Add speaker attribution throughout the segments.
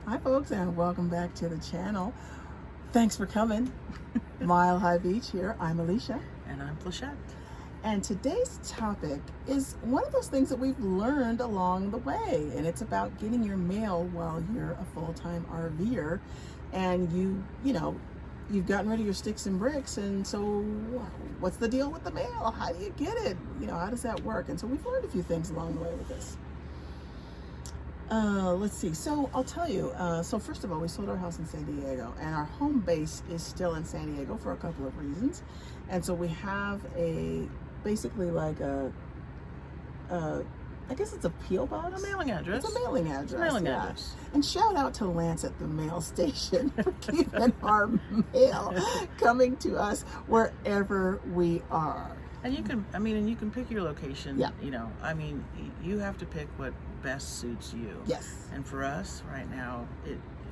Speaker 1: Hi folks, and welcome back to the channel. Thanks for coming. Mile High Beach here. I'm Alicia.
Speaker 2: And I'm Plachette.
Speaker 1: And today's topic is one of those things that we've learned along the way, and it's about getting your mail while you're a full-time RVer and you've gotten rid of your sticks and bricks, and so what's the deal with the mail? How do you get it? How does that work? And so we've learned a few things along the way with this. Let's see. So I'll tell you. So first of all, we sold our house in San Diego, and our home base is still in San Diego for a couple of reasons. And so we have basically like I guess it's a P.O. box.
Speaker 2: A mailing address.
Speaker 1: It's a mailing address.
Speaker 2: It's a mailing address.
Speaker 1: And shout out to Lance at the mail station for keeping our mail coming to us wherever we are.
Speaker 2: And you can pick your location.
Speaker 1: Yeah.
Speaker 2: You have to pick what best suits you.
Speaker 1: Yes.
Speaker 2: And for us right now,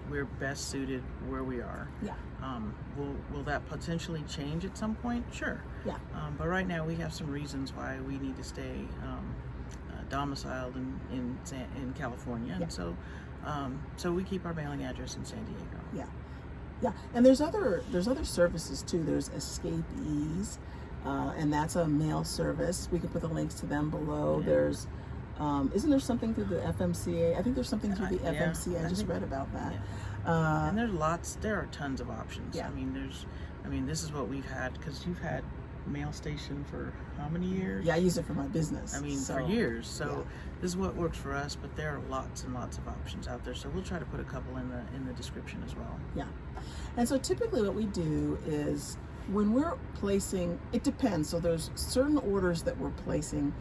Speaker 2: we're best suited where we are.
Speaker 1: Yeah.
Speaker 2: Will that potentially change at some point? Sure.
Speaker 1: Yeah.
Speaker 2: But right now we have some reasons why we need to stay domiciled in California.
Speaker 1: Yeah.
Speaker 2: And so we keep our mailing address in San Diego.
Speaker 1: Yeah. Yeah. And there's other services too. There's Escape Ease. And that's a mail service. We can put the links to them below.
Speaker 2: Yeah.
Speaker 1: There's, isn't there something through the FMCA? I think there's something through the FMCA.
Speaker 2: I
Speaker 1: I just
Speaker 2: think,
Speaker 1: read about that.
Speaker 2: Yeah. And there are tons of options.
Speaker 1: Yeah.
Speaker 2: This is what we've had, because you've had mail station for how many years?
Speaker 1: Yeah, I use it for my business.
Speaker 2: For years. So
Speaker 1: yeah.
Speaker 2: This is what works for us, but there are lots and lots of options out there. So we'll try to put a couple in the description as well.
Speaker 1: Yeah. And so typically what we do is, when we're placing, it depends. So there's certain orders that we're placing,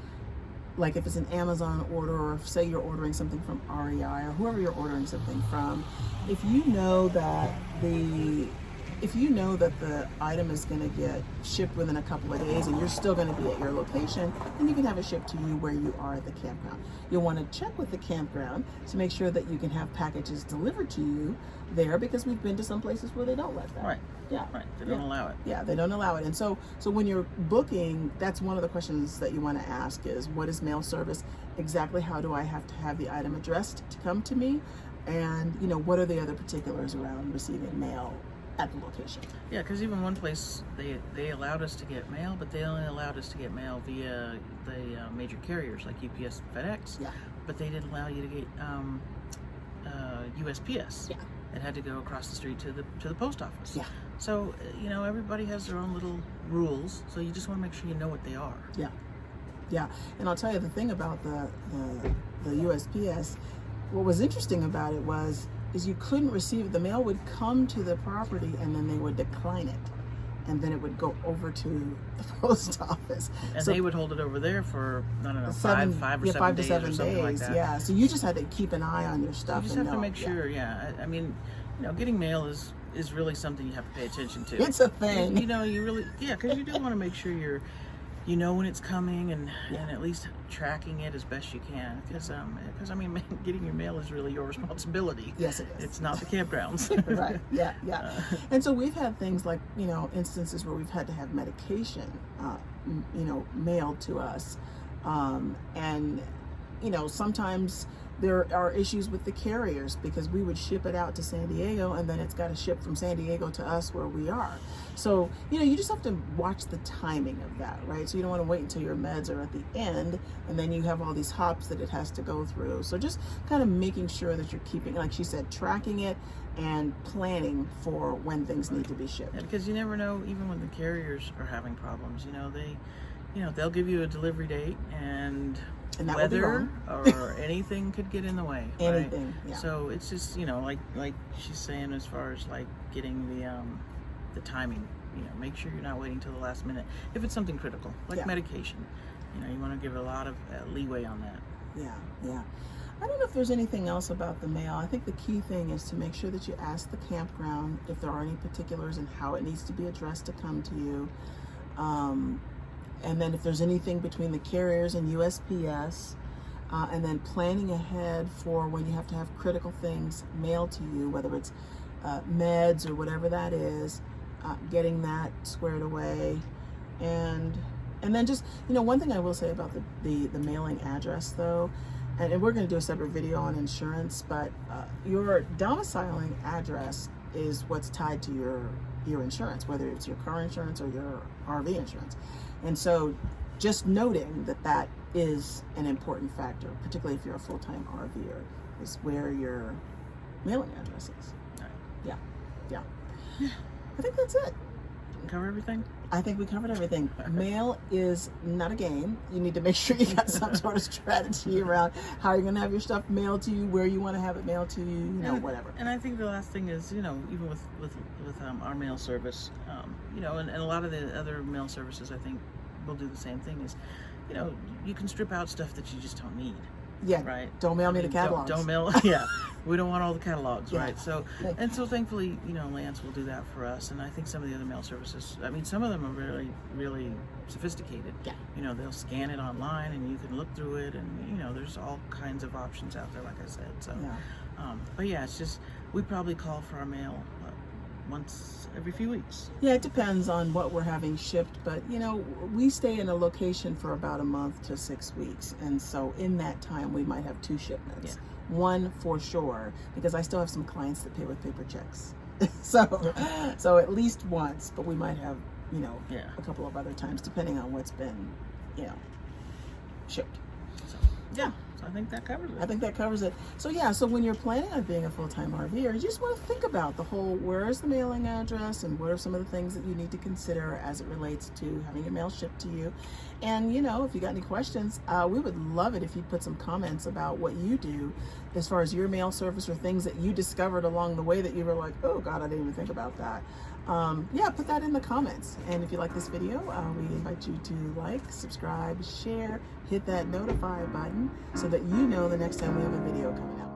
Speaker 1: like if it's an Amazon order, or if, say, you're ordering something from REI or whoever you're ordering something from, if you know that the item is going to get shipped within a couple of days and you're still going to be at your location, then you can have it shipped to you where you are at the campground. You'll want to check with the campground to make sure that you can have packages delivered to you there, because we've been to some places where they don't let that.
Speaker 2: Right.
Speaker 1: Yeah.
Speaker 2: Right. They don't allow it.
Speaker 1: Yeah, they don't allow it. And so when you're booking, that's one of the questions that you want to ask is, what is mail service? Exactly how do I have to have the item addressed to come to me? And, what are the other particulars around receiving mail at the location?
Speaker 2: Yeah, because even one place, they allowed us to get mail, but they only allowed us to get mail via the major carriers like UPS and FedEx.
Speaker 1: Yeah.
Speaker 2: But they didn't allow you to get USPS.
Speaker 1: Yeah.
Speaker 2: It had to go across the street to the post office.
Speaker 1: Yeah.
Speaker 2: So everybody has their own little rules. So you just want to make sure you know what they are.
Speaker 1: Yeah. Yeah. And I'll tell you the thing about the USPS. What was interesting about it is you couldn't receive it. The mail would come to the property and then they would decline it, and then it would go over to the post office.
Speaker 2: And
Speaker 1: so
Speaker 2: they would hold it over there for, I don't know,
Speaker 1: 5
Speaker 2: 5
Speaker 1: to 7
Speaker 2: days or something like that.
Speaker 1: Yeah. So you just had to keep an eye on your stuff.
Speaker 2: You just have to make sure. Yeah. Getting mail is really something you have to pay attention to.
Speaker 1: It's a thing.
Speaker 2: You really, because you do want to make sure you know when it's coming, and at least tracking it as best you can, because getting your mail is really your responsibility.
Speaker 1: Yes, it is.
Speaker 2: It's not the campground's.
Speaker 1: Right. Yeah. And so we've had things like, instances where we've had to have medication mailed to us, and sometimes there are issues with the carriers, because we would ship it out to San Diego and then it's got to ship from San Diego to us where we are. So, you just have to watch the timing of that, right? So you don't want to wait until your meds are at the end and then you have all these hops that it has to go through. So just kind of making sure that you're keeping, like she said, tracking it and planning for when things need to be shipped.
Speaker 2: Yeah, because you never know, even when the carriers are having problems, they'll give you a delivery date, and
Speaker 1: that
Speaker 2: weather or anything could get in the way.
Speaker 1: Anything,
Speaker 2: right?
Speaker 1: yeah.
Speaker 2: So it's just, like she's saying, as far as like getting the timing, make sure you're not waiting till the last minute. If it's something critical, like medication, you want to give a lot of leeway on that.
Speaker 1: Yeah. I don't know if there's anything else about the mail. I think the key thing is to make sure that you ask the campground if there are any particulars and how it needs to be addressed to come to you. And then if there's anything between the carriers and USPS, and then planning ahead for when you have to have critical things mailed to you, whether it's meds or whatever that is, getting that squared away. And then just, one thing I will say about the mailing address though, and we're going to do a separate video on insurance, but your domiciling address is what's tied to your insurance, whether it's your car insurance or your RV insurance. And so just noting that is an important factor, particularly if you're a full-time RVer, is where your mailing address is.
Speaker 2: Right.
Speaker 1: Yeah. I think that's it.
Speaker 2: Cover everything?
Speaker 1: I think we covered everything. Mail is not a game. You need to make sure you got some sort of strategy around how you're going to have your stuff mailed to you, where you want to have it mailed to you, whatever.
Speaker 2: And I think the last thing is, even with our mail service, and a lot of the other mail services, I think, will do the same thing. Is, you can strip out stuff that you just don't need.
Speaker 1: Yeah.
Speaker 2: Right.
Speaker 1: Don't mail me the catalogs.
Speaker 2: Don't mail. Yeah. We don't want all the catalogs,
Speaker 1: Yeah.
Speaker 2: right? So thankfully, Lance will do that for us. And I think some of the other mail services, some of them are really, really sophisticated.
Speaker 1: Yeah.
Speaker 2: They'll scan it online and you can look through it, and there's all kinds of options out there, like I said. So,
Speaker 1: yeah.
Speaker 2: But yeah, it's just we probably call for our mail once every few weeks.
Speaker 1: Yeah, it depends on what we're having shipped, but we stay in a location for about a month to 6 weeks, and so in that time we might have 2 shipments.
Speaker 2: Yeah.
Speaker 1: One for sure, because I still have some clients that pay with paper checks. so at least once, but we might have a couple of other times depending on what's been shipped.
Speaker 2: So I think that covers it.
Speaker 1: I think that covers it. So when you're planning on being a full-time RVer, you just want to think about the whole, where's the mailing address and what are some of the things that you need to consider as it relates to having your mail shipped to you. And if you got any questions, we would love it if you put some comments about what you do as far as your mail service, or things that you discovered along the way that you were like, oh God, I didn't even think about that. Put that in the comments. And if you like this video, we invite you to like, subscribe, share, hit that notify button so that you know the next time we have a video coming out.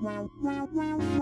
Speaker 1: Wow.